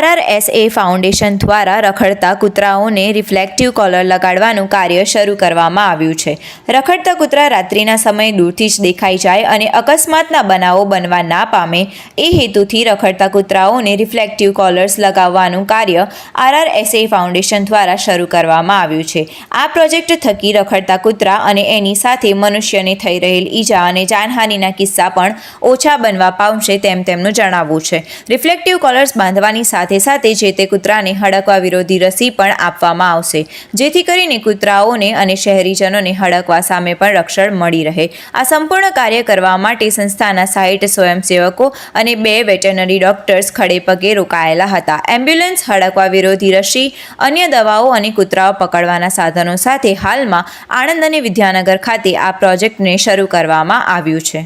RRSA foundation દ્વારા રખડતા કૂતરાઓને reflective caller લગાડવાનું કાર્ય શરૂ કરવામાં આવ્યું છે। રખડતા કૂતરા રાત્રિના સમયે દૂરથી જ દેખાઈ જાય અને અકસ્માતના બનાવો બનવા ના પામે એ હેતુથી રખડતા કૂતરાઓને રિફ્લેક્ટિવ કોલર્સ લગાવવાનું કાર્ય RRSA ફાઉન્ડેશન દ્વારા શરૂ કરવામાં આવ્યું છે। આ પ્રોજેક્ટ થકી રખડતા કૂતરા અને એની સાથે મનુષ્યને થઈ રહેલ ઈજા અને જાનહાનિના કિસ્સા પણ ઓછા બનવા પામશે તેમ તેમનું જણાવવું છે। રિફ્લેક્ટિવ કોલર્સ બાંધવાની સાથે સાથે જે તે કૂતરાને હડકવા વિરોધી રસી પણ આપવામાં આવશે, જેથી કરીને કૂતરાઓને અને શહેરીજનોને હડકવા સામે પણ રક્ષણ મળી રહે। આ સંપૂર્ણ કાર્ય કરવા માટે સંસ્થાના 60 સ્વયંસેવકો અને 2 વેટરનરી ડોક્ટર્સ ખડેપગે રોકાયેલા હતા। એમ્બ્યુલન્સ, હડકવા વિરોધી રસી, અન્ય દવાઓ અને કૂતરાઓ પકડવાના સાધનો સાથે હાલમાં આણંદ અને વિદ્યાનગર ખાતે આ પ્રોજેક્ટને શરૂ કરવામાં આવ્યું છે।